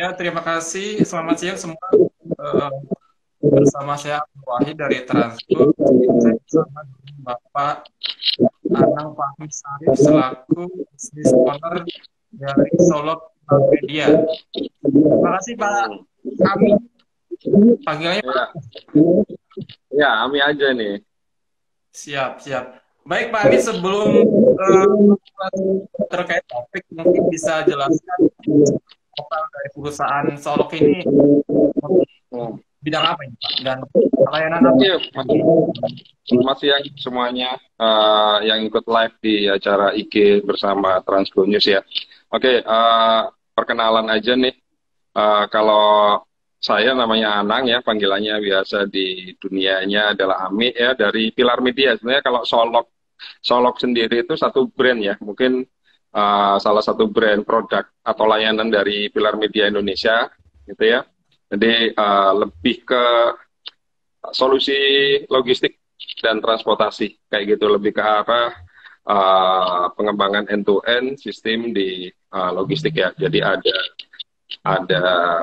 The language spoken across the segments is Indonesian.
Ya, terima kasih. Selamat siang semua. Eh, Bersama saya Abdul Wahid dari Transgroup. Saya bersama dengan Bapak Anang Fahmi Sarif selaku Business Owner dari Solo Media. Terima kasih Pak Ami. Panggilannya Pak. Ya, ya, Ami aja nih. Siap, siap. Baik Pak Ami, sebelum eh, terkait topik, mungkin bisa jelaskan total dari perusahaan Solok ini Hmm. bidang apa ini Pak? Dan layanan apa Iya, yang selamat siang semuanya yang ikut live di acara IG bersama Transgo News ya. Oke, perkenalan aja nih. Kalau saya namanya Anang ya, panggilannya biasa di dunianya adalah Ami ya, dari Pilar Media. Sebenarnya kalau Solok sendiri itu satu brand ya, mungkin salah satu brand produk atau layanan dari Pilar Media Indonesia gitu ya. Jadi lebih ke solusi logistik dan transportasi kayak gitu, lebih ke arah pengembangan end to end sistem di logistik ya. Jadi ada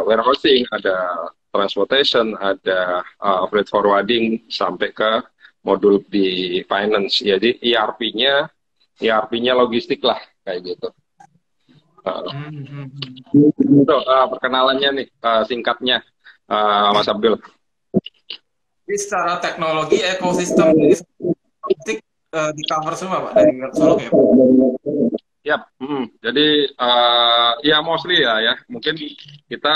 warehousing, ada transportation, ada freight forwarding sampai ke modul di finance. Jadi ERP-nya logistik lah kayak gitu. Uh, Hmm, hmm, hmm. itu perkenalannya nih singkatnya Mas Abdul. Jadi secara teknologi ekosistem dari logistik di cover semua Pak dari Solok ya Pak. Yap, jadi ya mostly ya, mungkin kita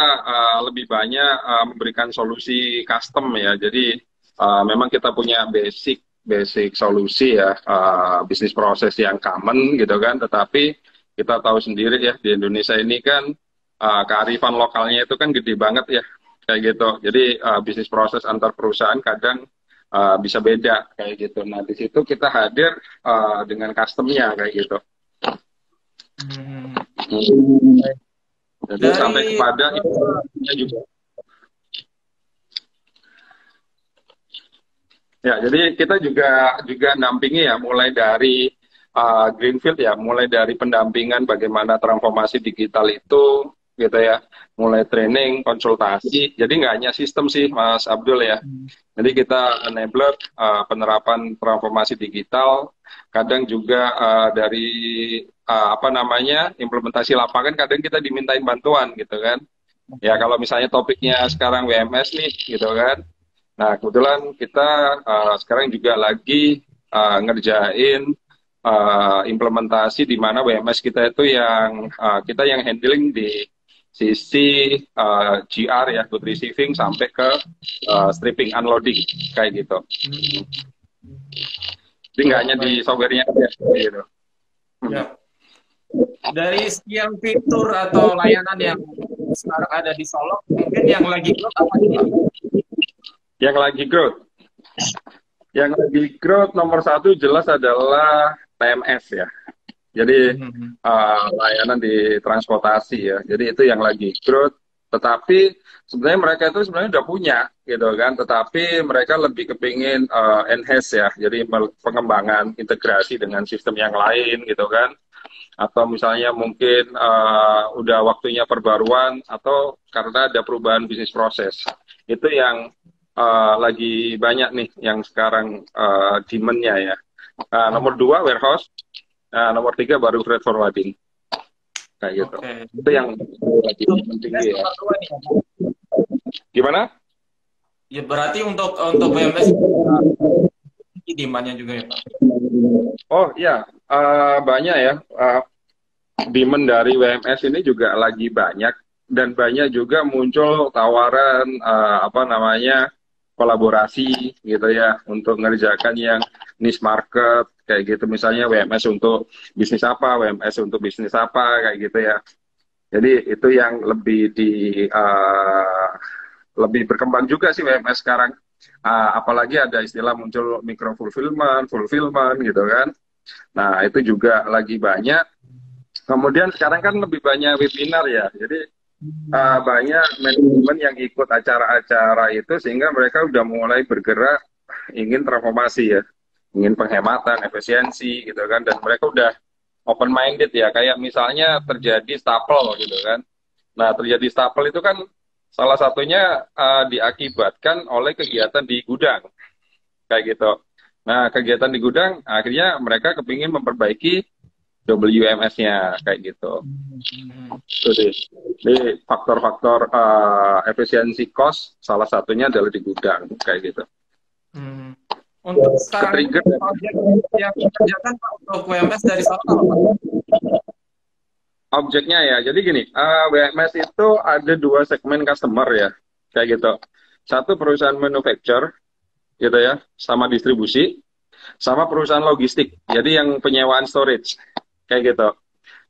lebih banyak memberikan solusi custom ya. Jadi memang kita punya basic basic solusi ya, bisnis proses yang common gitu kan. Tetapi kita tahu sendiri ya di Indonesia ini kan kearifan lokalnya itu kan gede banget ya, kayak gitu. Jadi bisnis proses antar perusahaan kadang bisa beda kayak gitu. Nah di situ kita hadir dengan customnya kayak gitu. Hmm. Hmm. Baik. Jadi sampai Dari kepada itu juga. Ya, jadi kita juga nampingi ya, mulai dari Greenfield ya, mulai dari pendampingan bagaimana transformasi digital itu, gitu ya, mulai training, konsultasi. Jadi nggak hanya sistem sih, Mas Abdul ya. hmm, Jadi kita enabler penerapan transformasi digital, kadang juga dari apa namanya implementasi lapangan, kadang kita dimintain bantuan gitu kan. Ya kalau misalnya topiknya sekarang WMS nih, gitu kan. Nah, kebetulan kita sekarang juga lagi ngerjain implementasi di mana WMS kita itu yang kita yang handling di sisi GR ya, good receiving sampai ke stripping unloading kayak gitu. hmm. Jadi nggak Baik, hanya di baik. softwarenya aja gitu. Hmm. Ya. Dari sekian fitur atau layanan yang sekarang ada di Solok, mungkin yang lagi growth apa nih Pak? Yang lagi growth, yang lagi growth nomor satu jelas adalah TMS ya. Jadi Hmm. layanan di transportasi ya. Jadi itu yang lagi growth. Tetapi sebenarnya mereka itu sebenarnya udah punya gitu kan. Tetapi mereka lebih kepingin enhance ya. Jadi pengembangan integrasi dengan sistem yang lain gitu kan. Atau misalnya mungkin udah waktunya perbaruan atau karena ada perubahan bisnis proses. Itu yang lagi banyak nih yang sekarang demand-nya ya. Nomor Hmm. dua warehouse. Nomor tiga baru freight forwarding kayak gitu. Oke. Itu Jadi yang lagi untuk tinggi BMS ya. nomor dua nih ya Pak. Gimana? Ya berarti untuk BMS tinggi demand-nya juga ya Pak. Oh iya, banyak ya. Demand dari WMS ini juga lagi banyak dan banyak juga muncul tawaran apa namanya kolaborasi gitu ya untuk ngerjakan yang niche market kayak gitu misalnya WMS untuk bisnis apa, WMS untuk bisnis apa kayak gitu ya. Jadi itu yang lebih berkembang juga sih WMS sekarang. Apalagi ada istilah muncul micro fulfillment, fulfillment gitu kan. Nah itu juga lagi banyak. Kemudian sekarang kan lebih banyak webinar ya. Jadi Hmm. banyak manajemen yang ikut acara-acara itu sehingga mereka udah mulai bergerak ingin transformasi ya, ingin penghematan, efisiensi gitu kan. Dan mereka udah open minded ya. Kayak misalnya terjadi stapel gitu kan. Nah, terjadi stapel itu kan salah satunya diakibatkan oleh kegiatan di gudang, kayak gitu. Nah, kegiatan di gudang akhirnya mereka kepingin memperbaiki WMS-nya, kayak gitu. Itu sih. Jadi faktor-faktor efisiensi cost salah satunya adalah di gudang, kayak gitu. Hmm. Untuk sekarang ini Ketrigger. proyek yang dikerjakan Pak untuk WMS dari sana apa, Pak? Objeknya ya, jadi gini, WMS itu ada dua segmen customer ya, kayak gitu. Satu perusahaan manufacturer, gitu ya, sama distribusi, sama perusahaan logistik, jadi yang penyewaan storage, kayak gitu.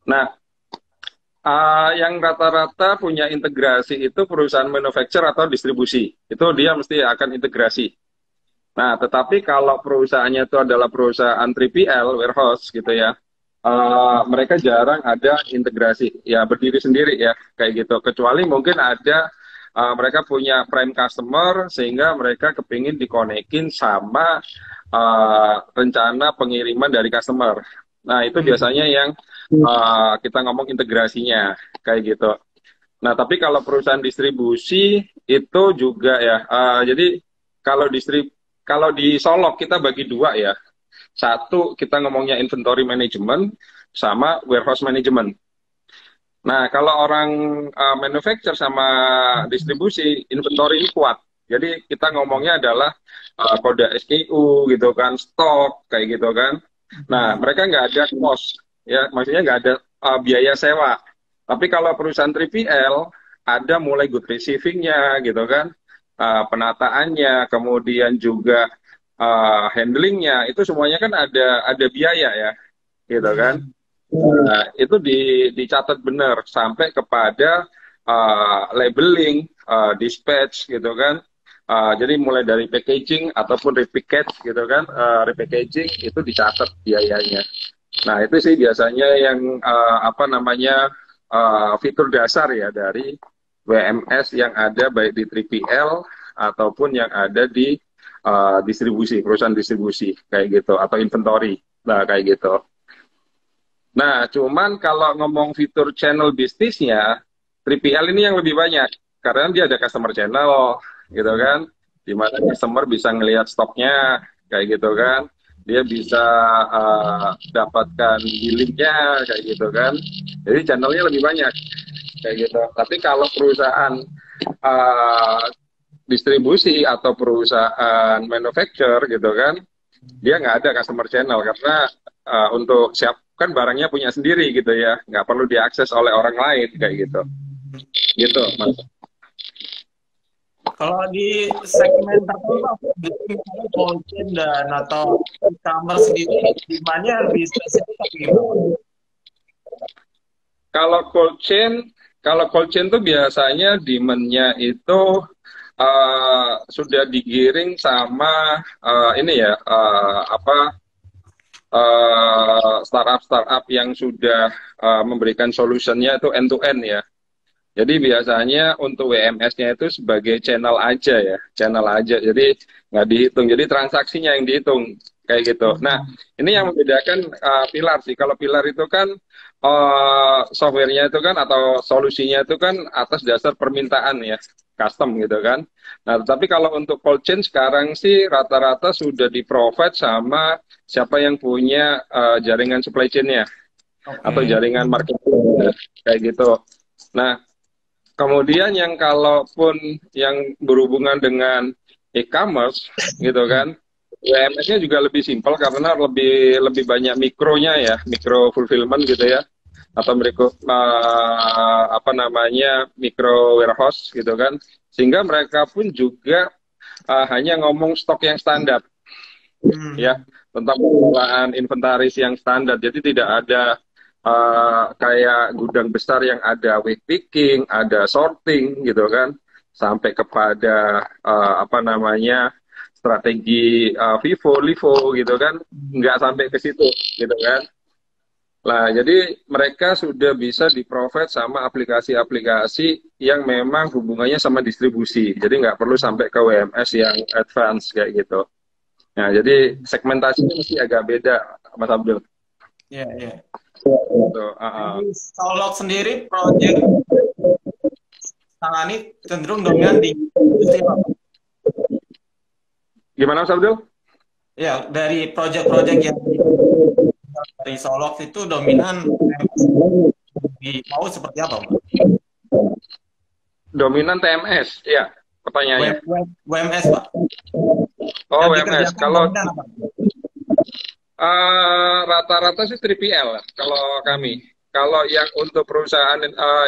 Nah, yang rata-rata punya integrasi itu perusahaan manufacturer atau distribusi, itu dia mesti akan integrasi. Nah, tetapi kalau perusahaannya itu adalah perusahaan 3PL, warehouse gitu ya, mereka jarang ada integrasi, ya berdiri sendiri ya, kayak gitu. Kecuali mungkin ada mereka punya prime customer sehingga mereka kepingin dikonekin sama rencana pengiriman dari customer. Nah, itu biasanya yang kita ngomong integrasinya, kayak gitu. Nah, tapi kalau perusahaan distribusi itu juga ya, jadi kalau kalau di Solok kita bagi dua ya. Satu kita ngomongnya inventory management sama warehouse management. Nah, kalau orang manufacture sama distribusi, inventory ini kuat. Jadi kita ngomongnya adalah kode SKU gitu kan, stok kayak gitu kan. Nah, mereka nggak ada cost, ya maksudnya nggak ada biaya sewa. Tapi kalau perusahaan 3PL ada mulai good receiving-nya gitu kan, penataannya, kemudian juga handlingnya, itu semuanya kan ada biaya ya, gitu kan. Nah, itu dicatat benar sampai kepada labeling, dispatch gitu kan. Jadi mulai dari packaging ataupun repackage gitu kan, repackaging itu dicatat biayanya. Nah, itu sih biasanya yang apa namanya fitur dasar ya dari WMS yang ada baik di 3PL ataupun yang ada di distribusi, perusahaan distribusi kayak gitu atau inventory. Nah, kayak gitu. Nah, cuman kalau ngomong fitur channel bisnisnya, 3PL ini yang lebih banyak. Karena dia ada customer channel, gitu kan. Di mana customer bisa ngelihat stoknya, kayak gitu kan. Dia bisa dapatkan billingnya, kayak gitu kan. Jadi channelnya lebih banyak, kayak gitu. Tapi kalau perusahaan uh, distribusi atau perusahaan manufacturer, gitu kan, dia nggak ada customer channel karena untuk siap kan barangnya punya sendiri gitu ya, nggak perlu diakses oleh orang lain kayak gitu mas. Kalau di segmen tertentu, misalnya cold chain dan atau e-commerce sendiri, demandnya lebih spesifik atau gimana? Kalau cold chain, kalau cold chain tuh biasanya demand-nya itu sudah digiring sama ini ya apa startup-startup yang sudah memberikan solutionnya itu end to end ya. Jadi biasanya untuk WMS-nya itu sebagai channel aja ya, channel aja. Jadi nggak dihitung. Jadi transaksinya yang dihitung kayak gitu. Nah, ini yang membedakan pilar sih. Kalau pilar itu kan softwarenya itu kan atau solusinya itu kan atas dasar permintaan ya, custom gitu kan. Nah, tapi kalau untuk cold chain sekarang sih rata-rata sudah di-provide sama siapa yang punya jaringan supply chain-nya atau Oke. jaringan marketing kayak gitu. Nah, kemudian yang kalaupun yang berhubungan dengan e-commerce gitu kan, WMS-nya juga lebih simpel karena lebih lebih banyak mikronya ya, mikro fulfillment gitu ya, atau mikro apa namanya mikro warehouse gitu kan, sehingga mereka pun juga hanya ngomong stok yang standar ya, tentang pengelolaan inventaris yang standar. Jadi tidak ada kayak gudang besar yang ada weight picking, ada sorting gitu kan, sampai kepada apa namanya strategi FIFO, LIFO gitu kan, nggak sampai ke situ gitu kan. Nah, jadi mereka sudah bisa di-provide sama aplikasi-aplikasi yang memang hubungannya sama distribusi. Jadi nggak perlu sampai ke WMS yang advance kayak gitu. Nah, jadi segmentasinya mesti agak beda, Mas Abdul. Ya, ya. Gitu. Di Solok sendiri, proyek tangani cenderung dominan di industri apa? Gimana Mas Abdul? Ya, dari proyek-proyek yang dari Solok itu dominan di mau seperti apa, Pak? Dominan TMS, ya pertanyaannya. WMS, Pak. Oh, Yang WMS. dikerjakan Kalau dominan apa? rata-rata sih 3PL lah kalau kami. Kalau yang untuk perusahaan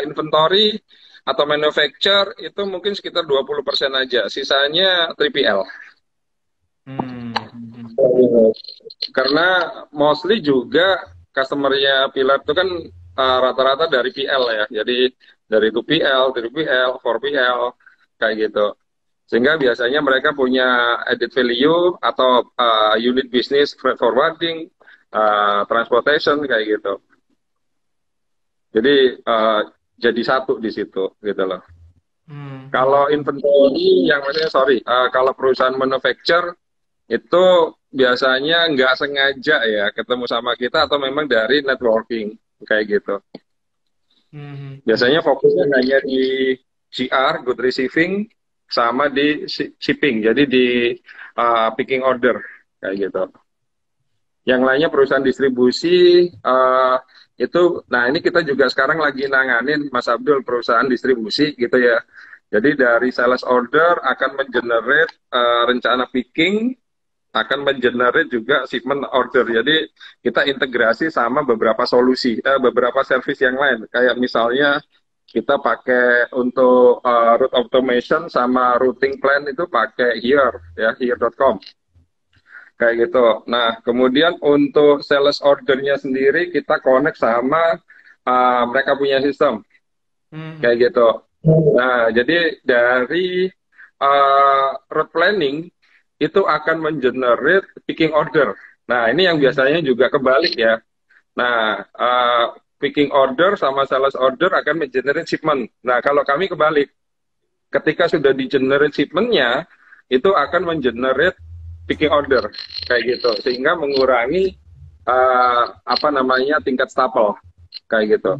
inventory atau manufacture itu mungkin sekitar 20% aja. Sisanya 3PL. Hmm. Karena mostly juga customer-nya Pilar itu kan rata-rata dari PL ya. Jadi dari 2PL, 3PL, 4PL kayak gitu. Sehingga biasanya mereka punya added value atau unit business, freight forwarding, transportation kayak gitu. Jadi jadi satu di situ gitu loh. Kalau inventory yang maksudnya sorry, kalau perusahaan manufacture itu biasanya nggak sengaja ya ketemu sama kita atau memang dari networking kayak gitu. Biasanya fokusnya hanya di GR, good receiving, sama di shipping, jadi di picking order kayak gitu. Yang lainnya perusahaan distribusi itu, nah ini kita juga sekarang lagi nanganin Mas Abdul perusahaan distribusi gitu ya. Jadi dari sales order akan mengenerate rencana picking, akan mengenerate juga shipment order. Jadi kita integrasi sama beberapa solusi, beberapa service yang lain. Kayak misalnya kita pakai untuk route automation sama routing plan itu pakai Here ya, here.com kayak gitu. Nah, kemudian untuk sales ordernya sendiri kita connect sama mereka punya sistem kayak gitu. Nah, jadi dari route planning itu akan mengenerate picking order. Nah, ini yang biasanya juga kebalik ya. Nah, picking order sama sales order akan mengenerate shipment. Nah, kalau kami kebalik, ketika sudah di-generate shipment-nya, itu akan mengenerate picking order kayak gitu, sehingga mengurangi apa namanya tingkat stapel kayak gitu.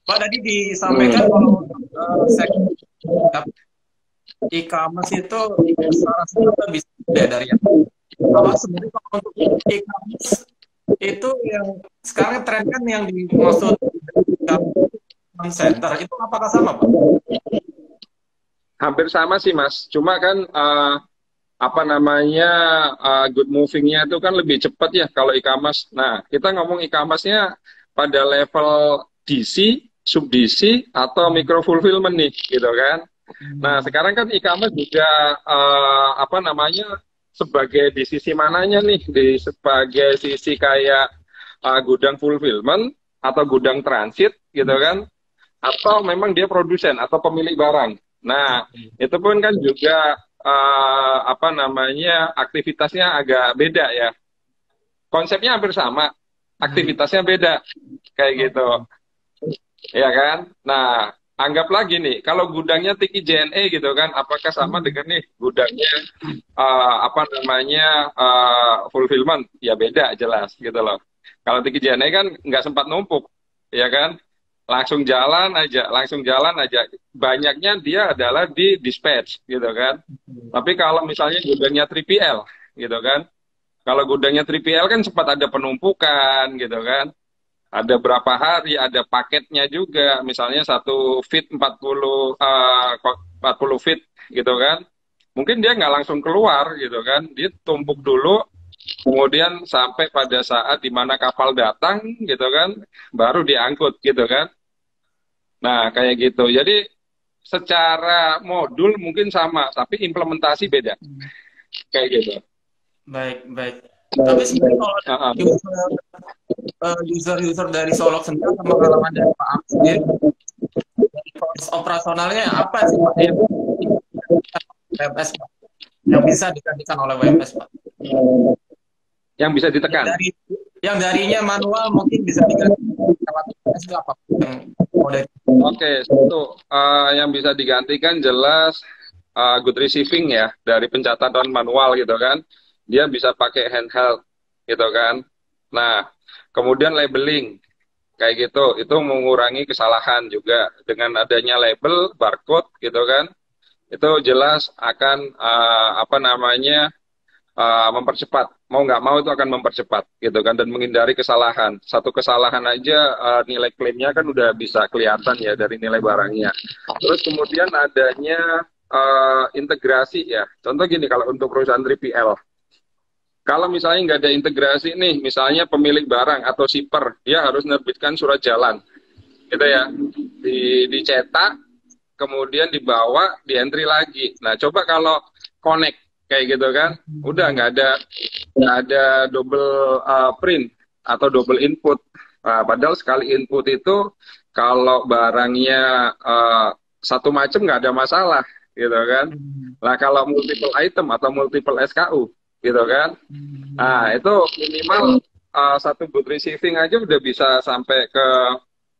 Pak tadi disampaikan kalau e-commerce itu rasa-rasa bisa beda dari yang sebenarnya kalau untuk e-commerce itu yang sekarang tren kan yang dimaksud center itu apakah sama, Pak? Hampir sama sih Mas, cuma kan apa namanya good moving-nya itu kan lebih cepat ya kalau e-commerce. Nah, kita ngomong e-commerce-nya pada level DC, sub DC atau micro fulfillment nih, gitu kan. Nah, sekarang kan e-commerce juga apa namanya sebagai di sisi mananya nih, di sebagai sisi kayak gudang fulfillment atau gudang transit gitu kan, atau memang dia produsen atau pemilik barang. Nah, itu pun kan juga apa namanya aktivitasnya agak beda ya. Konsepnya hampir sama, aktivitasnya beda kayak gitu, ya kan? Nah, anggap lagi nih, kalau gudangnya Tiki JNE gitu kan, apakah sama dengan nih gudangnya apa namanya fulfillment? Ya beda jelas gitu loh. Kalau Tiki JNE kan nggak sempat numpuk, ya kan? Langsung jalan aja. Banyaknya dia adalah di dispatch gitu kan. Tapi kalau misalnya gudangnya 3PL gitu kan, kalau gudangnya 3PL kan sempat ada penumpukan gitu kan. Ada berapa hari, ada paketnya juga. Misalnya satu feet 40 feet gitu kan. Mungkin dia nggak langsung keluar gitu kan. Dia tumpuk dulu, kemudian sampai pada saat di mana kapal datang gitu kan, baru diangkut gitu kan. Nah, kayak gitu. Jadi secara modul mungkin sama, tapi implementasi beda. Kayak gitu. Baik, baik. Tapi sebenarnya kalau user dari Solok sendiri sama pengalaman dari Pak Am sendiri, proses operasionalnya apa sih Pak yang WMS Pak? Yang bisa digantikan oleh WMS Pak? Yang bisa ditekan? Yang darinya manual mungkin bisa digantikan lewat WMS itu apa? Oke, satu yang bisa digantikan jelas good receiving ya, dari pencatatan manual gitu kan. Dia bisa pakai handheld gitu kan. Nah, kemudian labeling. kayak gitu. Itu mengurangi kesalahan juga dengan adanya label, barcode gitu kan. Itu jelas akan apa namanya mempercepat. Mau nggak mau itu akan mempercepat gitu kan dan menghindari kesalahan. Satu kesalahan aja nilai klaimnya kan udah bisa kelihatan ya dari nilai barangnya. Terus kemudian adanya integrasi ya. Contoh gini kalau untuk perusahaan 3PL. Kalau misalnya nggak ada integrasi nih, misalnya pemilik barang atau shipper, dia harus menerbitkan surat jalan, gitu ya, dicetak, kemudian dibawa, di entry lagi. Nah, coba kalau connect kayak gitu kan, udah nggak ada double print atau double input. Nah, padahal sekali input itu kalau barangnya satu macam nggak ada masalah, gitu kan. Nah, kalau multiple item atau multiple SKU, gitu kan. Nah, itu minimal satu boot receiving aja udah bisa sampai ke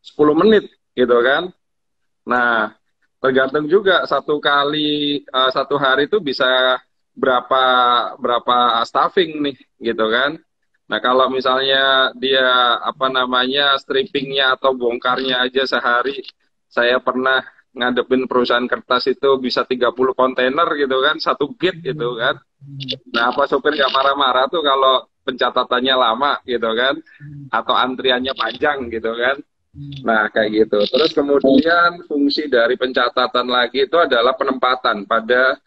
10 menit, gitu kan. Nah, tergantung juga satu hari itu bisa berapa berapa staffing nih, gitu kan. Nah, kalau misalnya dia apa namanya strippingnya atau bongkarnya aja sehari, saya pernah ngadepin perusahaan kertas itu bisa 30 kontainer gitu kan, satu gate gitu kan. Nah, apa sopir nggak marah-marah tuh kalau pencatatannya lama gitu kan, atau antriannya panjang gitu kan. Nah, kayak gitu. Terus kemudian fungsi dari pencatatan lagi itu adalah penempatan pada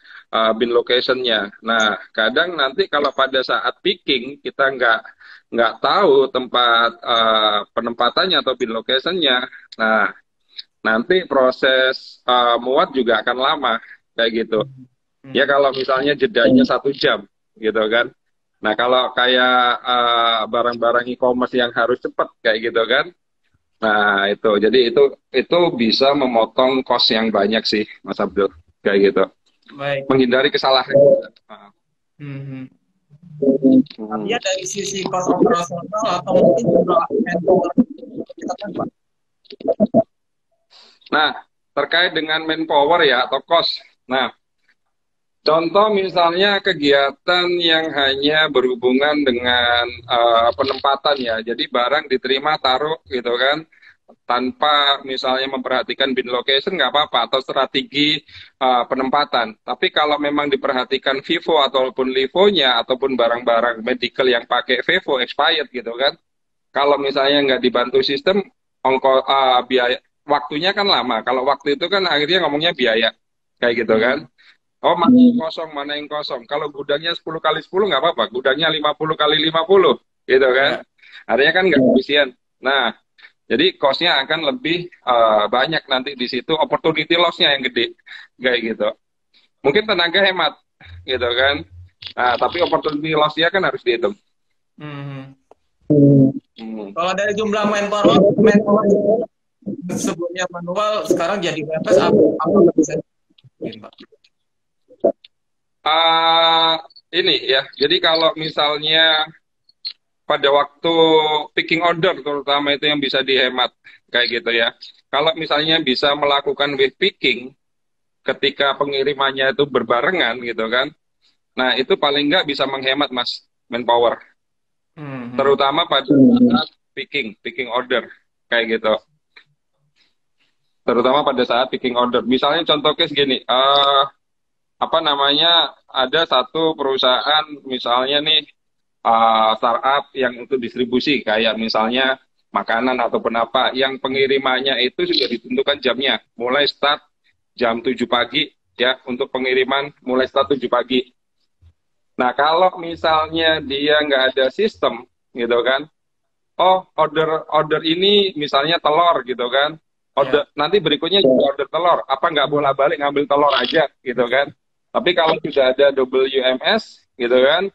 bin location-nya. Nah, kadang nanti kalau pada saat picking kita nggak tahu tempat penempatannya atau bin location-nya. Nah, nanti proses muat juga akan lama kayak gitu. Ya kalau misalnya jedanya 1 jam gitu kan. Nah, kalau kayak barang-barang e-commerce yang harus cepat kayak gitu kan. Nah, itu. Jadi itu bisa memotong cost yang banyak sih, Mas Abdul. Kayak gitu. Baik. Menghindari kesalahan. Hmm. Artinya dari sisi cost operasional atau mungkin juga manpower kita kan, Pak. Nah, terkait dengan manpower ya atau cost. Nah, contoh misalnya kegiatan yang hanya berhubungan dengan penempatan ya. Jadi barang diterima taruh gitu kan tanpa misalnya memperhatikan bin location nggak apa-apa atau strategi penempatan. Tapi kalau memang diperhatikan Vivo ataupun Livo-nya ataupun barang-barang medical yang pakai Vivo expired gitu kan. Kalau misalnya nggak dibantu sistem biaya waktunya kan lama. Kalau waktu itu kan akhirnya ngomongnya biaya kayak gitu kan. Oh, mana yang kosong, mana yang kosong. Kalau gudangnya 10 kali 10 nggak apa-apa. Gudangnya 50 kali 50 gitu kan. Artinya kan nggak efisien. Nah, jadi cost-nya akan lebih banyak nanti di situ, opportunity loss-nya yang gede, kayak gitu. Mungkin tenaga hemat, gitu kan. Nah, tapi opportunity loss-nya kan harus dihitung. Kalau dari jumlah manpower sebelumnya manual, sekarang jadi WebEx apa bisa Pak? Ini ya, jadi kalau misalnya pada waktu picking order terutama itu yang bisa dihemat kayak gitu ya. Kalau misalnya bisa melakukan wave picking ketika pengirimannya itu berbarengan gitu kan. Nah, itu paling nggak bisa menghemat Mas manpower. Terutama pada saat picking order kayak gitu. Terutama pada saat picking order. Misalnya contoh case gini, apa namanya, ada satu perusahaan misalnya nih startup yang untuk distribusi kayak misalnya makanan ataupun apa yang pengirimannya itu sudah ditentukan jamnya mulai start jam 7 pagi ya untuk pengiriman mulai start 7 pagi. Nah, kalau misalnya dia nggak ada sistem gitu kan, oh order ini misalnya telur gitu kan, nanti berikutnya juga order telur, apa nggak boleh balik ngambil telur aja gitu kan. Tapi kalau sudah ada WMS gitu kan,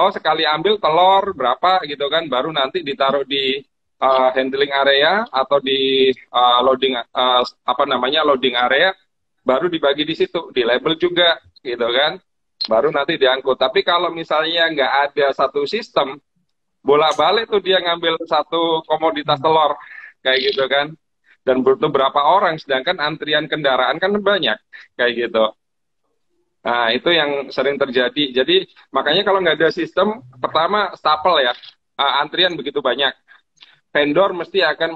oh sekali ambil telur berapa gitu kan, baru nanti ditaruh di handling area atau di loading apa namanya loading area, baru dibagi di situ, di label juga gitu kan, baru nanti diangkut. Tapi kalau misalnya nggak ada satu sistem, bolak-balik tuh dia ngambil satu komoditas telur kayak gitu kan, dan butuh berapa orang, sedangkan antrian kendaraan kan banyak kayak gitu. Nah, itu yang sering terjadi. Jadi, makanya kalau nggak ada sistem, pertama, stapel ya, antrian begitu banyak. vendor mesti akan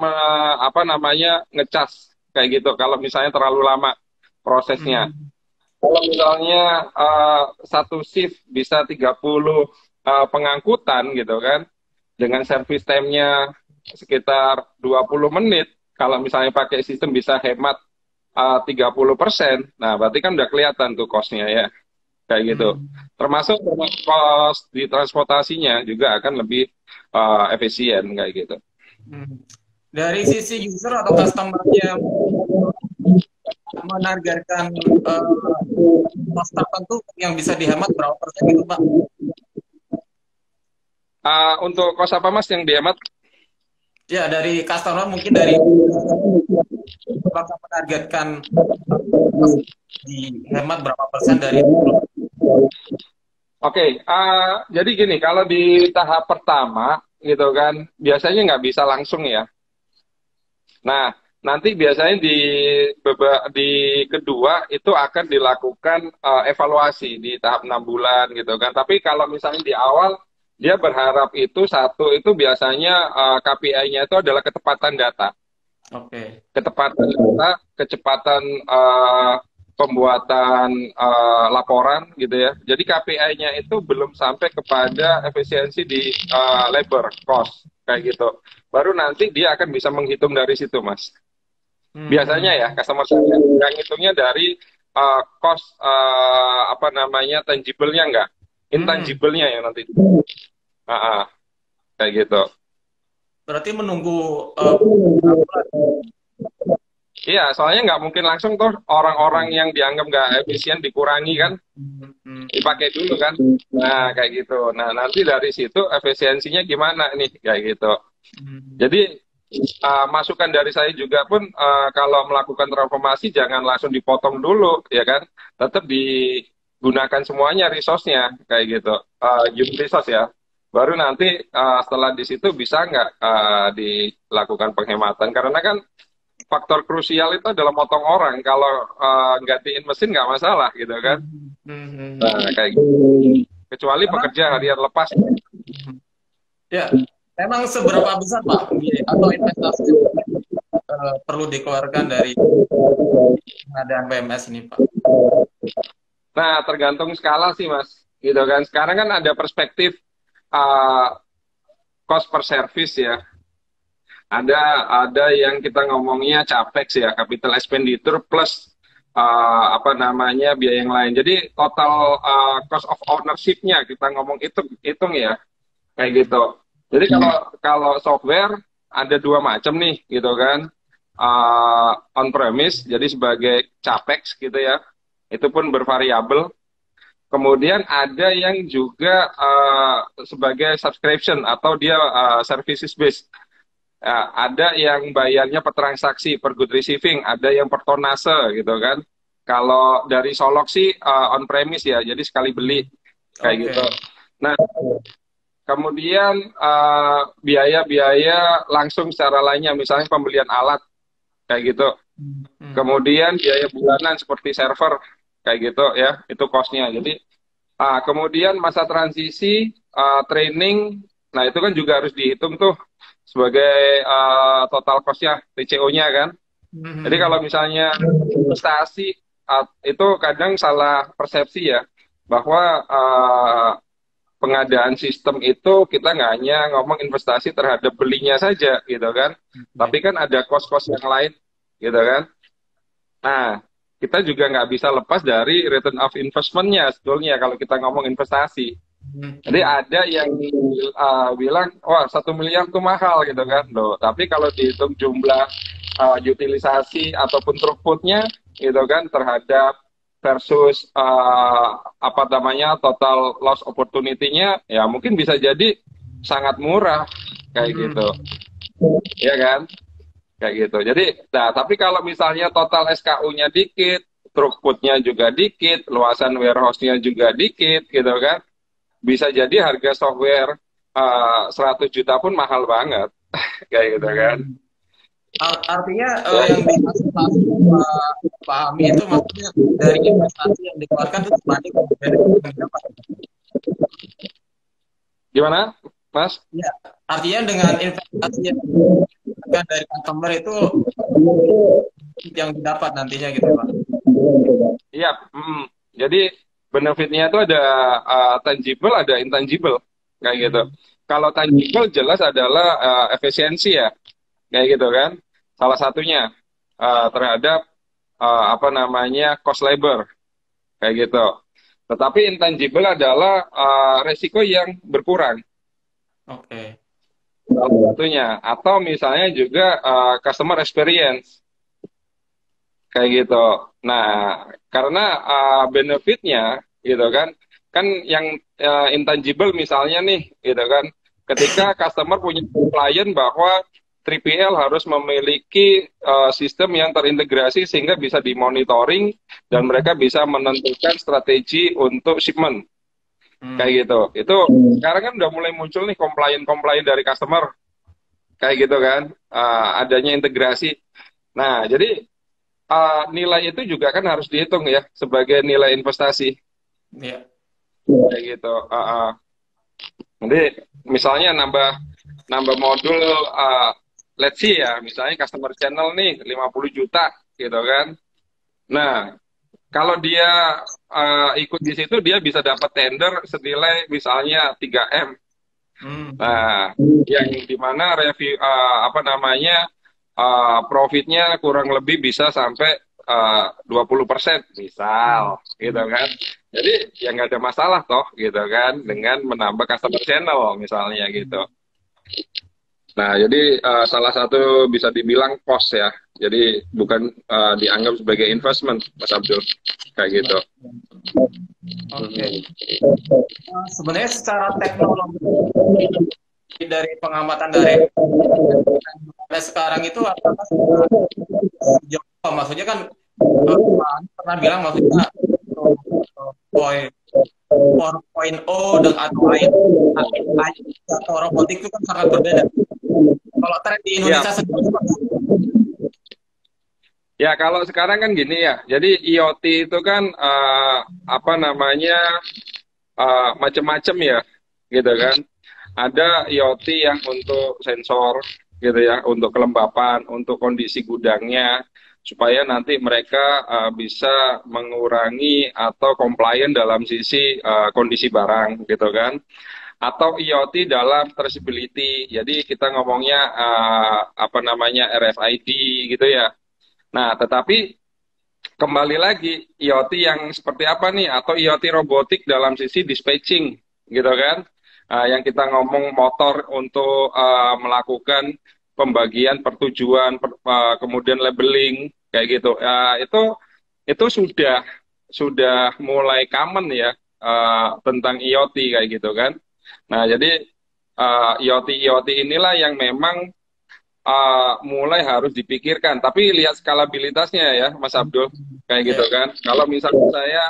apa namanya ngecas kayak gitu kalau misalnya terlalu lama prosesnya. Hmm. Kalau misalnya satu shift bisa 30 pengangkutan gitu kan, dengan service time-nya sekitar 20 menit, kalau misalnya pakai sistem bisa hemat 30%, nah berarti kan udah kelihatan tuh cost-nya ya, kayak gitu. Hmm. Termasuk cost di transportasinya juga akan lebih efisien kayak gitu. Hmm. Dari sisi user atau customer-nya menargetkan cost tertentu yang bisa dihemat berapa persen gitu Pak? Untuk cost apa Mas yang dihemat? Ya dari customer mungkin dari bakal menargetkan cost dihemat berapa persen dari Oke, jadi gini, kalau di tahap pertama gitu kan, biasanya nggak bisa langsung ya. Nah, nanti biasanya di kedua itu akan dilakukan evaluasi di tahap 6 bulan gitu kan. Tapi kalau misalnya di awal dia berharap itu satu itu biasanya KPI-nya itu adalah ketepatan data. Oke. Ketepatan data, kecepatan pembuatan laporan gitu ya. Jadi KPI-nya itu belum sampai kepada efisiensi di labor cost kayak gitu. Baru nanti dia akan bisa menghitung dari situ, Mas. Biasanya ya Hmm. customer saya yang hitungnya dari cost apa namanya tangible-nya enggak, Hmm. intangible-nya yang nanti. Ah, ah, kayak gitu. Berarti menunggu Iya, soalnya nggak mungkin langsung tuh orang-orang yang dianggap nggak efisien dikurangi kan, hmm, hmm, dipakai dulu kan. Nah, kayak gitu. Nah, nanti dari situ efisiensinya gimana nih, kayak gitu. hmm. Jadi, masukan dari saya juga pun, kalau melakukan transformasi jangan langsung dipotong dulu, ya kan. Tetap digunakan semuanya resource-nya, kayak gitu. Human resource ya. Baru nanti setelah di situ bisa nggak dilakukan penghematan. Karena kan faktor krusial itu adalah motong orang. Kalau gantiin mesin nggak masalah gitu kan. Hmm, hmm, hmm, hmm. Nah, kayak gitu. Kecuali Emang, pekerja harian lepas. hmm. Ya, emang seberapa besar Pak biaya atau investasi yang perlu dikeluarkan dari pengadaan PMS ini Pak? Nah, tergantung skala sih, Mas. Gitu kan. Sekarang kan ada perspektif uh, cost per service ya. Ada yang kita ngomongnya capex ya, capital expenditure plus apa namanya biaya yang lain. Jadi total cost of ownership-nya kita ngomong hitung ya, kayak gitu. Jadi kalau kalau software ada dua macam nih, gitu kan. On premise, jadi sebagai capex gitu ya, itu pun bervariabel. Kemudian ada yang juga sebagai subscription atau dia services based. Ada yang bayarnya per transaksi, per good receiving, ada yang per tonase gitu kan. Kalau dari Solok sih on premise ya, jadi sekali beli kayak gitu. Oke. Nah, kemudian biaya-biaya langsung secara lainnya, misalnya pembelian alat kayak gitu. Hmm, hmm. Kemudian biaya bulanan seperti server kayak gitu ya, itu cost-nya. Jadi kemudian masa transisi, training, nah itu kan juga harus dihitung tuh sebagai total cost-nya, TCO-nya kan. Jadi Hmm, kalau misalnya investasi, itu kadang salah persepsi ya, bahwa pengadaan sistem itu kita nggak hanya ngomong investasi terhadap belinya saja gitu kan, oke. tapi kan ada cost-cost yang lain gitu kan. Nah, kita juga nggak bisa lepas dari return of investment-nya sebetulnya kalau kita ngomong investasi. Hmm, Jadi hmm. ada yang bilang, wah 1 miliar tuh mahal gitu kan. Loh, tapi kalau dihitung jumlah utilisasi ataupun throughput-nya gitu kan terhadap versus apa namanya total loss opportunity-nya, ya mungkin bisa jadi sangat murah kayak gitu, Hmm. ya kan? Kayak gitu. Jadi, nah tapi kalau misalnya total SKU-nya dikit, throughput-nya juga dikit, luasan warehouse-nya juga dikit, gitu kan? Bisa jadi harga software 100 juta pun mahal banget, kayak gitu kan? Hmm. Artinya Ya, yang dimaksud Pak Ami itu maksudnya dari investasi yang dikeluarkan itu sebanding dengan benefit yang didapat. gimana, Mas? Ya, Artinya dengan investasi yang dari customer itu yang didapat nantinya gitu Pak. Iya, jadi benefitnya itu ada tangible, ada intangible, kayak gitu. Kalau tangible jelas adalah efisiensi ya, kayak gitu kan. Salah satunya terhadap apa namanya cost labor, kayak gitu. Tetapi intangible adalah resiko yang berkurang, Oke. salah satunya. Atau misalnya juga customer experience, kayak gitu. Nah, karena benefitnya gitu kan, kan yang intangible misalnya nih, gitu kan, ketika customer punya klien bahwa 3PL harus memiliki sistem yang terintegrasi sehingga bisa dimonitoring dan mereka bisa menentukan strategi untuk shipment, kayak gitu. Itu sekarang kan udah mulai muncul nih komplain-komplain dari customer, kayak gitu kan, adanya integrasi. Nah, jadi nilai itu juga kan harus dihitung ya sebagai nilai investasi, Iya. kayak gitu. Jadi misalnya nambah nambah modul, let's see ya, misalnya customer channel nih 50 juta gitu kan. Nah, kalau dia ikut di situ dia bisa dapat tender senilai misalnya 3M. Nah, yang dimana review apa namanya profitnya kurang lebih bisa sampai 20% misal, gitu kan. Jadi ya nggak ada masalah toh, gitu kan, dengan menambah customer channel misalnya gitu. Nah, jadi salah satu bisa dibilang cost ya. Jadi bukan dianggap sebagai investment, Mas Abdul, kayak gitu. Oke. Sebenarnya secara teknologi dari pengamatan dari sekarang itu apakah sudah sejauh apa? Maksudnya kan Pak Anies pernah bilang maksudnya point 4.0 dan atau AI atau robotik itu kan sangat berbeda. Kalau tren di Indonesia sendiri Ya, kalau sekarang kan gini ya. Jadi IoT itu kan apa namanya macam-macam ya, gitu kan. Ada IoT yang untuk sensor, gitu ya, untuk kelembapan, untuk kondisi gudangnya, supaya nanti mereka bisa mengurangi atau compliant dalam sisi kondisi barang, gitu kan. Atau IoT dalam traceability, jadi kita ngomongnya apa namanya RFID, gitu ya. Nah, tetapi kembali lagi IoT yang seperti apa nih, atau IoT robotik dalam sisi dispatching, gitu kan. Yang kita ngomong motor untuk melakukan pembagian pertujuan, kemudian labeling, kayak gitu. Itu sudah mulai common ya, tentang IoT kayak gitu kan. Nah, jadi IoT inilah yang memang mulai harus dipikirkan. Tapi lihat skalabilitasnya ya, Mas Abdul, kayak gitu kan. Kalau misalnya saya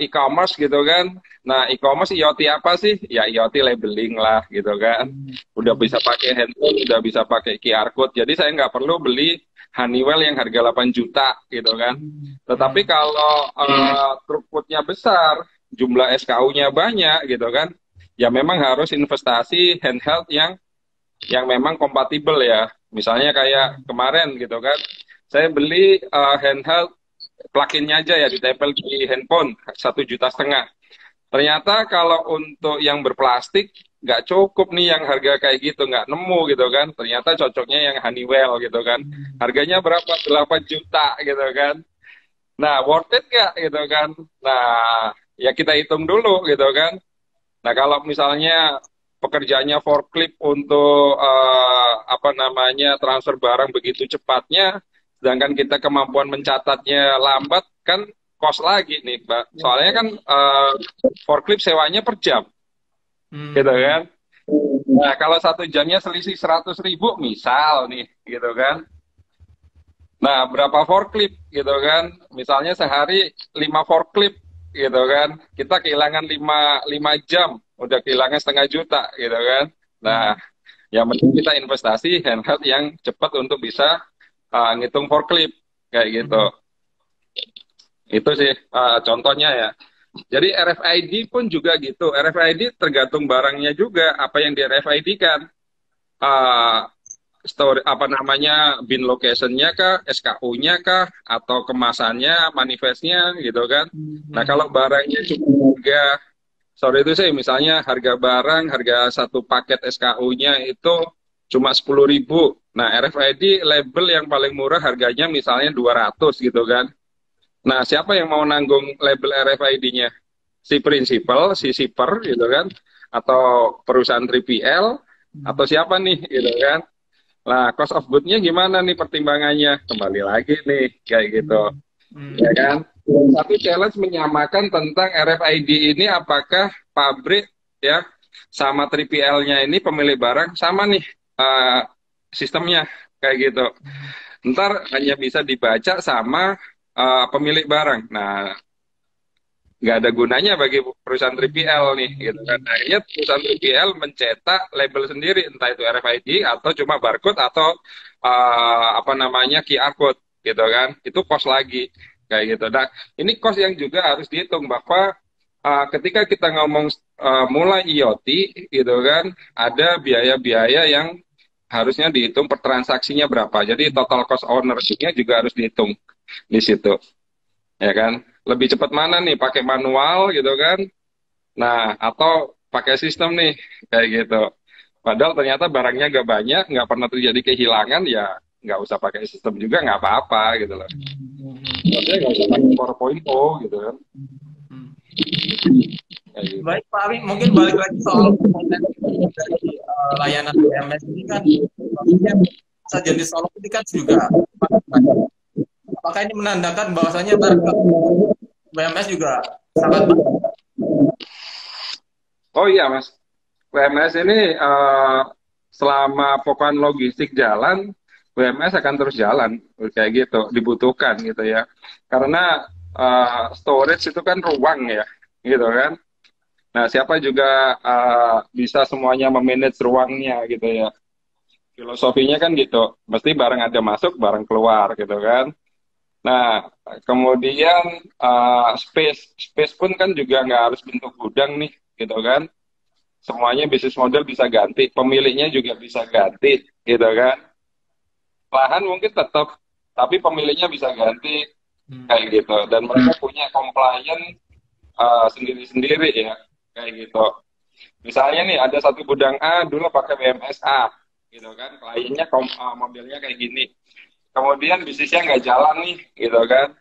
e-commerce gitu kan, nah e-commerce IoT apa sih? Ya IoT labeling lah gitu kan. Udah bisa pakai handphone, udah bisa pakai QR code. Jadi saya nggak perlu beli Honeywell yang harga 8 juta gitu kan. Tetapi kalau throughputnya besar, jumlah SKU-nya banyak gitu kan, ya memang harus investasi handheld yang memang kompatibel ya. Misalnya kayak kemarin gitu kan, saya beli handheld plug-innya aja ya, ditempel di handphone 1,5 juta. Ternyata kalau untuk yang berplastik nggak cukup nih yang harga kayak gitu, nggak nemu gitu kan. Ternyata cocoknya yang Honeywell gitu kan. Harganya berapa? 8 juta gitu kan. Nah, worth it nggak gitu kan. Nah, ya kita hitung dulu gitu kan. Nah, kalau misalnya pekerjaannya forklift untuk apa namanya transfer barang begitu cepatnya, sedangkan kita kemampuan mencatatnya lambat, kan cost lagi nih, Mbak. Soalnya kan forklift sewanya per jam, gitu kan. Nah, kalau 1 jamnya selisih 100.000, misal nih, gitu kan. Nah, berapa forklift, gitu kan. Misalnya sehari 5 forklift, gitu kan. Kita kehilangan 5 jam, udah kehilangan 0,5 juta, gitu kan. Nah, yang penting kita investasi handheld yang cepat untuk bisa ngitung forklift, kayak gitu. Itu sih contohnya ya. Jadi RFID pun juga gitu. RFID tergantung barangnya juga, apa yang di RFID kan. uh, story apa namanya bin locationnya kah, SKU-nya kah, atau kemasannya, manifestnya gitu kan. Nah kalau barangnya cuma harga, sorry itu sih misalnya harga barang, harga satu paket SKU-nya itu cuma 10.000. Nah RFID label yang paling murah harganya misalnya 200 gitu kan. Nah siapa yang mau nanggung label RFID-nya? Si prinsipal, si shipper gitu kan, atau perusahaan 3PL, atau siapa nih gitu kan. Nah, cost of good-nya gimana nih pertimbangannya? Kembali lagi nih, kayak gitu. Ya kan? Satu challenge menyamakan tentang RFID ini apakah pabrik ya sama 3PL-nya ini pemilik barang sama nih sistemnya kayak gitu. Ntar hanya bisa dibaca sama pemilik barang. Nah, nggak ada gunanya bagi perusahaan 3PL nih gitu kan. Akhirnya perusahaan 3PL mencetak label sendiri entah itu RFID atau cuma barcode atau apa namanya QR code gitu kan. Itu cost lagi kayak gitu. Nah, ini cost yang juga harus dihitung bahwa ketika kita ngomong mulai IoT gitu kan, ada biaya-biaya yang harusnya dihitung per transaksinya berapa. Jadi total cost ownership-nya juga harus dihitung di situ ya kan. Lebih cepat mana nih pakai manual gitu kan, nah atau pakai sistem nih kayak gitu. Padahal ternyata barangnya nggak banyak, nggak pernah terjadi kehilangan, ya nggak usah pakai sistem juga nggak apa-apa gitu loh. Maksudnya nggak usah pakai 4.0 gitu kan. Kayak gitu. Baik Pak Ari, mungkin balik lagi soal potensi dari layanan WMS ini kan, maksudnya saja di Solo ini kan juga banyak. Apakah ini menandakan bahwasanya market WMS juga sangat banyak? Oh iya mas, WMS ini selama pokok logistik jalan, WMS akan terus jalan kayak gitu, dibutuhkan gitu ya. Karena storage itu kan ruang ya, gitu kan. Nah, siapa juga bisa semuanya memanage ruangnya gitu ya. Filosofinya kan gitu, mesti barang ada masuk, barang keluar gitu kan. Nah, kemudian space pun kan juga nggak harus bentuk gudang nih, gitu kan. Semuanya bisnis model bisa ganti, pemiliknya juga bisa ganti, gitu kan. Lahan mungkin tetap, tapi pemiliknya bisa ganti, kayak gitu. Dan mereka punya compliance sendiri-sendiri ya, kayak gitu. Misalnya nih ada satu gudang A dulu pakai WMS A, gitu kan. Kliennya modelnya kayak gini. Kemudian bisnisnya nggak jalan nih, gitu kan.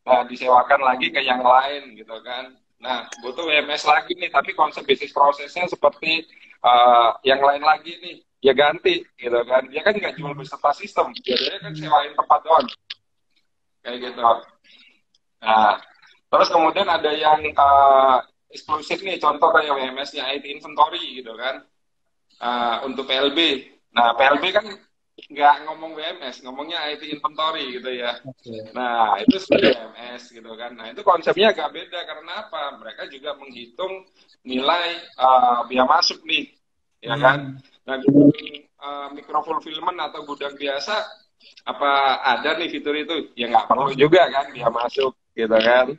Nah, disewakan lagi ke yang lain, gitu kan. Nah, butuh WMS lagi nih, tapi konsep bisnis prosesnya seperti yang lain lagi nih, ya ganti, gitu kan. Dia kan nggak jual beserta sistem, biasanya kan sewain tempat doang, kayak gitu. Nah, terus kemudian ada yang eksklusif nih, contoh kayak WMS-nya IT Inventory gitu kan, untuk PLB. Nah, PLB kan nggak ngomong WMS, ngomongnya IT Inventory gitu ya. Nah, itu WMS gitu kan. Nah, itu konsepnya agak beda karena apa? Mereka juga menghitung nilai biaya masuk nih, ya kan? Nah, micro fulfillment atau gudang biasa, apa ada nih fitur itu? Ya nggak perlu juga kan biaya masuk gitu kan.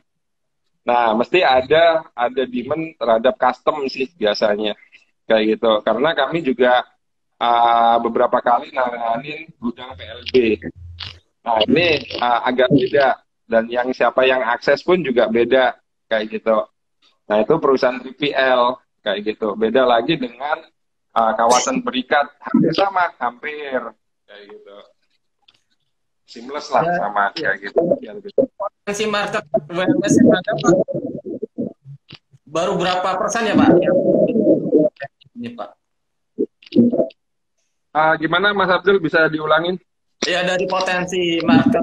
Nah, mesti ada demand terhadap custom sih biasanya kayak gitu. Karena kami juga beberapa kali nanganin gudang PLB. Nah, ini agak beda dan yang siapa yang akses pun juga beda kayak gitu. Nah, itu perusahaan 3PL kayak gitu. Beda lagi dengan kawasan berikat, hampir sama, hampir kayak gitu. Seamless lah sama kayak gitu. Potensi market WMS yang ada Pak, baru berapa persen ya Pak? Ini Pak. Gimana Mas Abdul, bisa diulangin? Ya, dari potensi market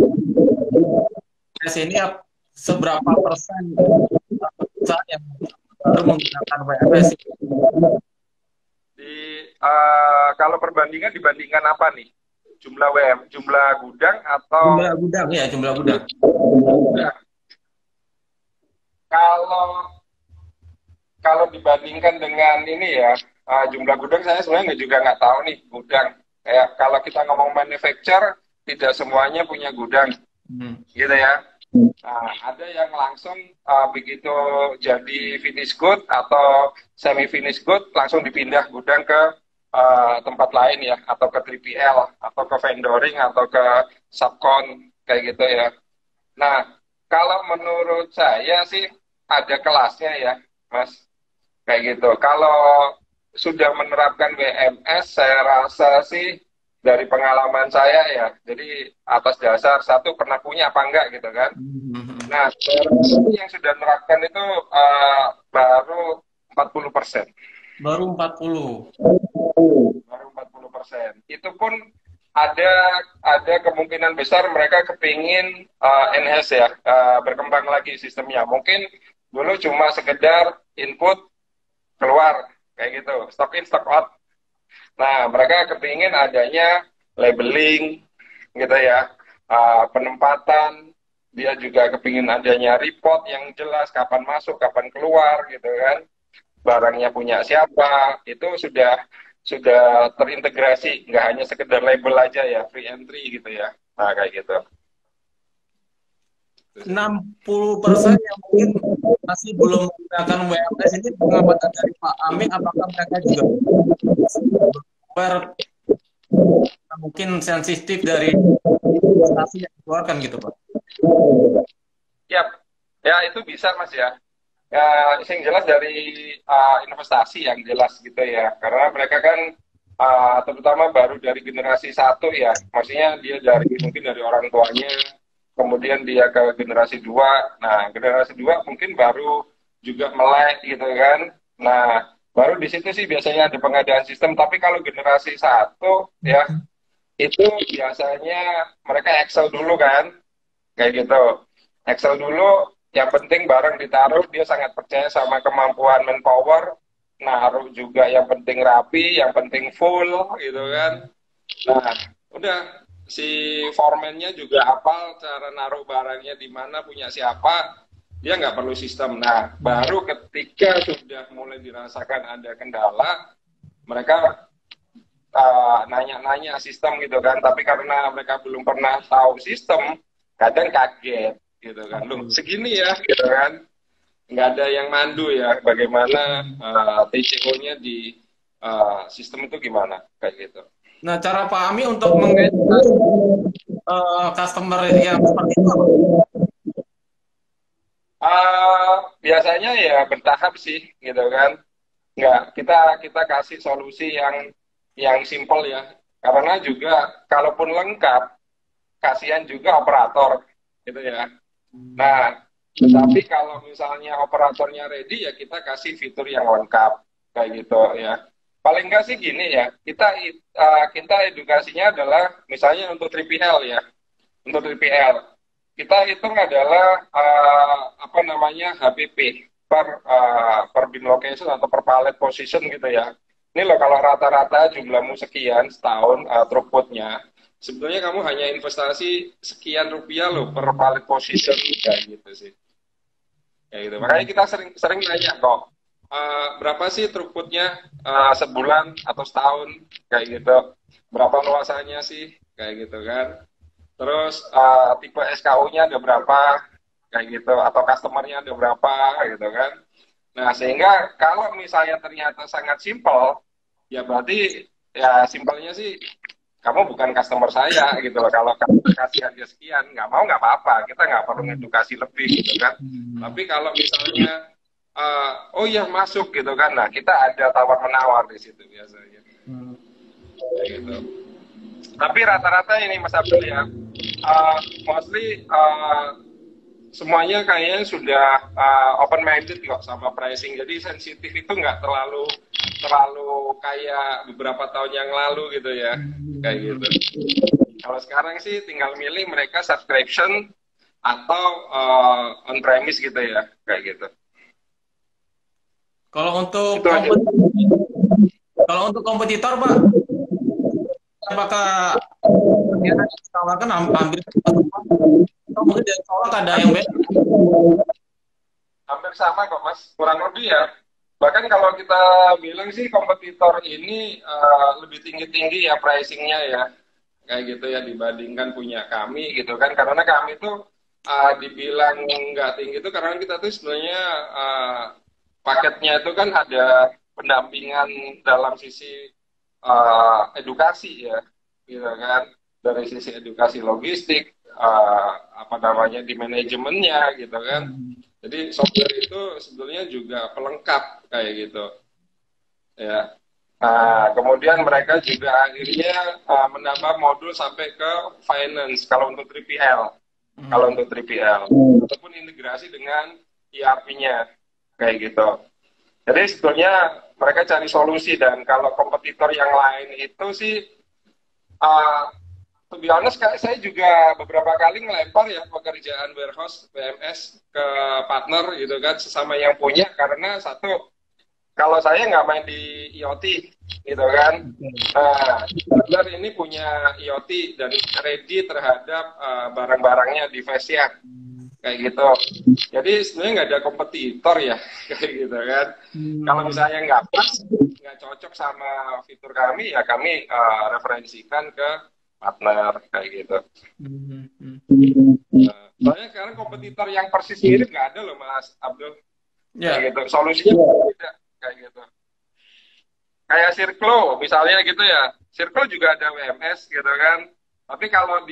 ini seberapa persen perusahaan yang baru menggunakan WMS? Kalau perbandingan dibandingkan apa nih? Jumlah gudang atau jumlah gudang ya, jumlah gudang. Gudang. Kalau dibandingkan dengan ini ya, jumlah gudang saya sebenarnya juga nggak tahu nih gudang. Kayak kalau kita ngomong manufacturer, tidak semuanya punya gudang, gitu ya. Nah, ada yang langsung begitu jadi finish good atau semi finish good langsung dipindah gudang ke tempat lain ya, atau ke 3PL, atau ke vendoring, atau ke subcon, kayak gitu ya. Nah, kalau menurut saya sih ada kelasnya ya, Mas, kayak gitu. Kalau sudah menerapkan WMS, saya rasa sih dari pengalaman saya ya, jadi atas dasar satu pernah punya apa enggak gitu kan. Nah, yang sudah menerapkan itu baru 40%. Baru 40. Baru 40%. Itu pun ada ada kemungkinan besar mereka kepingin enhance ya, berkembang lagi sistemnya. Mungkin dulu cuma sekedar input keluar kayak gitu, stock in stock out. Nah, mereka kepingin adanya labeling gitu ya, penempatan, dia juga kepingin adanya report yang jelas kapan masuk, kapan keluar gitu kan, barangnya punya siapa, itu sudah terintegrasi, nggak hanya sekedar label aja ya, free entry gitu ya. Nah, kayak gitu. 60% yang mungkin masih belum menggunakan WMS ini pengamatan dari Pak Ami, apakah mereka juga aware, mungkin sensitif dari investasi yang dikeluarkan gitu Pak? Yap, ya itu bisa Mas ya. Ya, yang jelas dari investasi yang jelas gitu ya, karena mereka kan terutama baru dari generasi satu ya, maksudnya dia dari mungkin dari orang tuanya, kemudian dia ke generasi dua. Nah, generasi dua mungkin baru juga melek gitu kan. Nah, baru di situ sih biasanya ada pengadaan sistem. Tapi kalau generasi satu ya, itu biasanya mereka Excel dulu kan, kayak gitu. Excel dulu, yang penting barang ditaruh, dia sangat percaya sama kemampuan manpower, naruh juga yang penting rapi, yang penting full, gitu kan. Nah, udah, si foreman-nya juga hafal cara naruh barangnya di mana, punya siapa, dia nggak perlu sistem. Nah, baru ketika sudah mulai dirasakan ada kendala, mereka nanya-nanya sistem gitu kan, tapi karena mereka belum pernah tahu sistem, kadang kaget gitu kan, loh segini ya gitu kan, nggak ada yang mandu ya bagaimana TCO-nya di sistem itu gimana kayak gitu. Nah, cara Pak Ami untuk mengedukasi customer yang seperti itu apa? Biasanya ya bertahap sih gitu kan, nggak, kita kasih solusi yang simple ya, karena juga kalaupun lengkap, kasihan juga operator gitu ya. Nah, tapi kalau misalnya operatornya ready ya kita kasih fitur yang lengkap kayak gitu ya. Paling nggak sih gini ya, kita edukasinya adalah misalnya untuk 3PL ya, untuk 3PL kita hitung adalah apa namanya HPP per bin location atau per pallet position gitu ya. Ini loh kalau rata-rata jumlahmu sekian setahun throughputnya, sebetulnya kamu hanya investasi sekian rupiah loh per pallet position kayak gitu sih. Kayak gitu. Makanya kita sering nanya kok, berapa sih throughputnya sebulan atau setahun kayak gitu. Berapa luasannya sih kayak gitu kan. Terus tipe SKU-nya ada berapa kayak gitu, atau customer-nya ada berapa gitu kan. Nah, sehingga kalau misalnya ternyata sangat simpel, ya berarti ya simpelnya sih kamu bukan customer saya gitu loh. Kalau kamu kasih harga sekian, nggak mau nggak apa-apa, kita nggak perlu edukasi lebih gitu kan. Tapi kalau misalnya oh iya masuk gitu kan, nah kita ada tawar menawar di situ biasanya. Kayak gitu. Tapi rata-rata ini Mas Abdul ya, mostly semuanya kayaknya sudah open minded kok sama pricing. Jadi sensitif itu nggak terlalu kayak beberapa tahun yang lalu gitu ya, kayak gitu. Kalau sekarang sih tinggal milih mereka subscription atau on premise gitu ya, kayak gitu. Kalau untuk Itu aja. kompetitor Pak, apakah yang ditawarkan hampir sama? Atau mungkin dari Solok ada yang beda? Hampir sama kok Mas, kurang lebih ya. Bahkan kalau kita bilang sih kompetitor ini lebih tinggi-tinggi ya pricingnya ya, kayak gitu ya, dibandingkan punya kami gitu kan. Karena kami tuh dibilang nggak tinggi itu karena kita tuh sebenarnya paketnya itu kan ada pendampingan dalam sisi edukasi ya, gitu kan, dari sisi edukasi logistik, apa namanya di manajemennya gitu kan. Jadi software itu sebetulnya juga pelengkap kayak gitu ya. Nah, kemudian mereka juga akhirnya menambah modul sampai ke finance kalau untuk 3PL, kalau untuk 3PL ataupun integrasi dengan ERP-nya kayak gitu. Jadi sebetulnya mereka cari solusi, dan kalau kompetitor yang lain itu sih, uh, to be honest, saya juga beberapa kali ngelempar ya pekerjaan warehouse WMS ke partner gitu kan, sesama yang punya, karena satu, kalau saya nggak main di IoT gitu kan, partner ini punya IoT dan ready terhadap barang-barangnya, device-nya kayak gitu. Jadi sebenarnya nggak ada kompetitor ya kayak gitu kan. Kalau misalnya nggak pas, nggak cocok sama fitur kami, ya kami referensikan ke partner kayak gitu. Soalnya sekarang kompetitor yang persis mirip nggak ada loh Mas Abdul. Kayak gitu. Solusinya beda kayak gitu. Kayak Circlo misalnya gitu ya. Circlo juga ada WMS gitu kan. Tapi kalau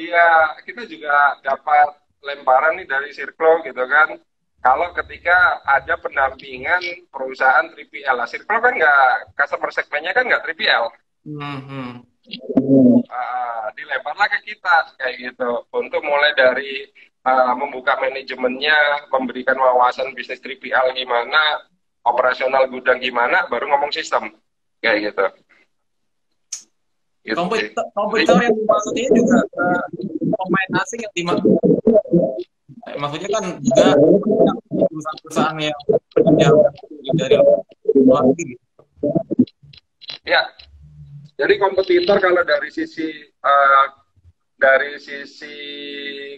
kita juga dapat lemparan nih dari Circlo gitu kan. Kalau ketika ada pendampingan perusahaan 3PL, lah Circlo kan nggak, customer segmennya kan nggak 3PL. Dilemparlah ke kita kayak gitu, untuk mulai dari membuka manajemennya, memberikan wawasan bisnis 3PL gimana, operasional gudang gimana, baru ngomong sistem kayak gitu. Komputer yang dimaksudnya juga pemain asing yang maksudnya kan juga perusahaan-perusahaan yang dari luar negeri. Ya, jadi kompetitor kalau dari sisi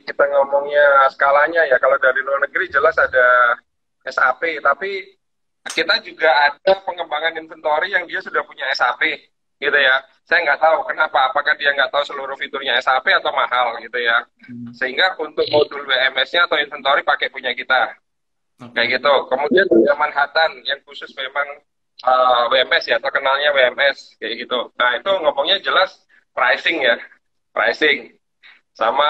kita ngomongnya skalanya ya, kalau dari luar negeri jelas ada SAP, tapi kita juga ada pengembangan inventory yang dia sudah punya SAP gitu ya. Saya nggak tahu kenapa, apakah dia nggak tahu seluruh fiturnya SAP atau mahal gitu ya. Sehingga untuk modul WMS-nya atau inventory pakai punya kita kayak gitu. Kemudian ada Manhattan yang khusus memang WMS ya, terkenalnya WMS kayak gitu. Nah itu ngomongnya jelas pricing ya, pricing sama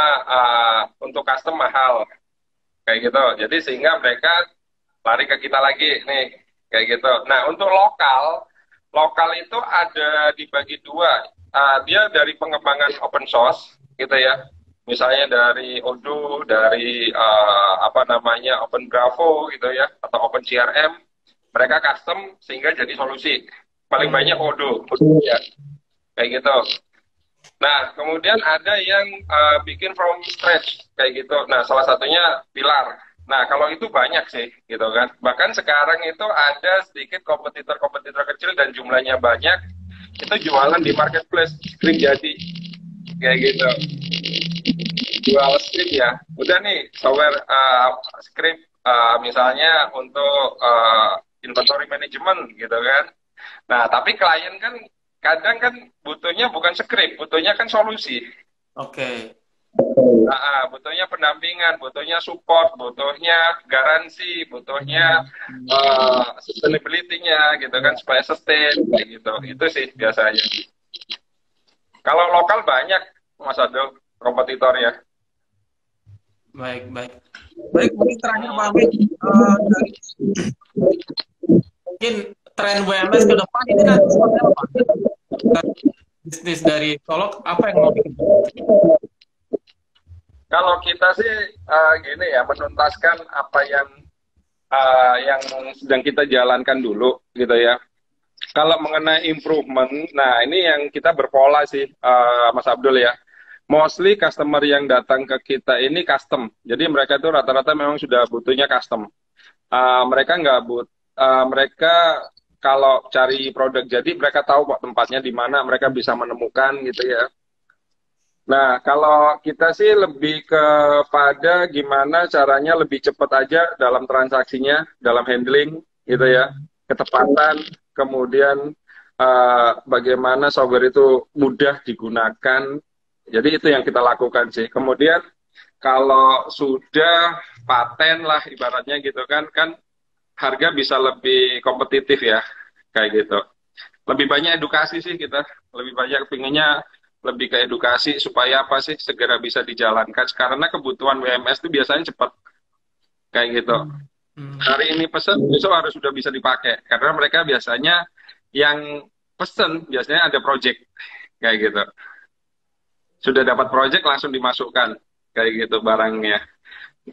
untuk custom mahal kayak gitu. Jadi sehingga mereka lari ke kita lagi nih kayak gitu. Nah untuk lokal itu ada dibagi dua. Dia dari pengembangan open source gitu ya. Misalnya dari Odoo, dari apa namanya Open Bravo gitu ya, atau Open CRM, mereka custom sehingga jadi solusi. Paling banyak Odoo ya, kayak gitu. Nah, kemudian ada yang bikin from scratch kayak gitu. Nah, salah satunya Pilar. Nah, kalau itu banyak sih, gitu kan. Bahkan sekarang itu ada sedikit kompetitor-kompetitor kecil dan jumlahnya banyak. Itu jualan di marketplace, script jadi. Kayak gitu. Jual script ya. Udah nih, software script misalnya untuk inventory management gitu kan. Nah, tapi klien kan kadang kan butuhnya bukan script, butuhnya kan solusi. Oke. Butuhnya pendampingan, butuhnya support, butuhnya garansi, butuhnya sustainability-nya gitu kan, supaya sustain gitu. Itu sih biasanya. Kalau lokal banyak Mas Abdul kompetitor ya. Baik. Mungkin terakhir Pak Hamid, mungkin tren WMS ke depan ini nanti seperti apa? Bisnis dari Solok apa yang mau bikin? Kalau kita sih gini ya, menuntaskan apa yang sedang kita jalankan dulu gitu ya. Kalau mengenai improvement, nah ini yang kita berpola sih Mas Abdul ya. Mostly customer yang datang ke kita ini custom. Jadi mereka itu rata-rata memang sudah butuhnya custom. Mereka nggak mereka kalau cari produk jadi mereka tahu kok tempatnya di mana, mereka bisa menemukan gitu ya. Nah, kalau kita sih lebih kepada gimana caranya lebih cepat aja dalam transaksinya, dalam handling gitu ya, ketepatan, kemudian bagaimana software itu mudah digunakan. Jadi itu yang kita lakukan sih. Kemudian kalau sudah paten lah ibaratnya gitu kan harga bisa lebih kompetitif ya, kayak gitu. lebih banyak edukasi sih kita, lebih banyak pinginnya lebih ke edukasi supaya apa sih segera bisa dijalankan karena kebutuhan WMS itu biasanya cepat kayak gitu. Hmm. Hmm. Hari ini pesan besok harus sudah bisa dipakai karena mereka biasanya yang pesen biasanya ada project kayak gitu, sudah dapat project langsung dimasukkan kayak gitu barangnya,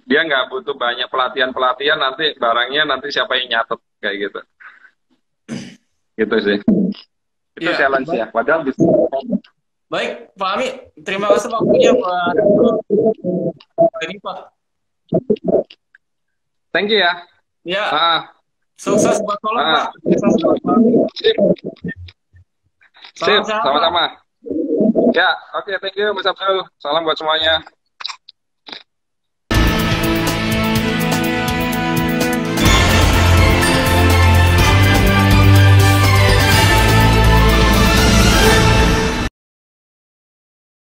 dia nggak butuh banyak pelatihan nanti barangnya nanti siapa yang nyatet kayak gitu, gitu sih. Itu Ya, challenge ya, baik. padahal bisa. Baik, Pak Ami, terima kasih waktunya buat ini, Pak. Thank you ya. Ya, Ah, sukses buat Solo, Pak. ah. Sukses buat Pak Ami. Sip, Salam sip, sehat, Pak. sama-sama. Ya, oke, thank you Mas Abdul. Salam buat semuanya.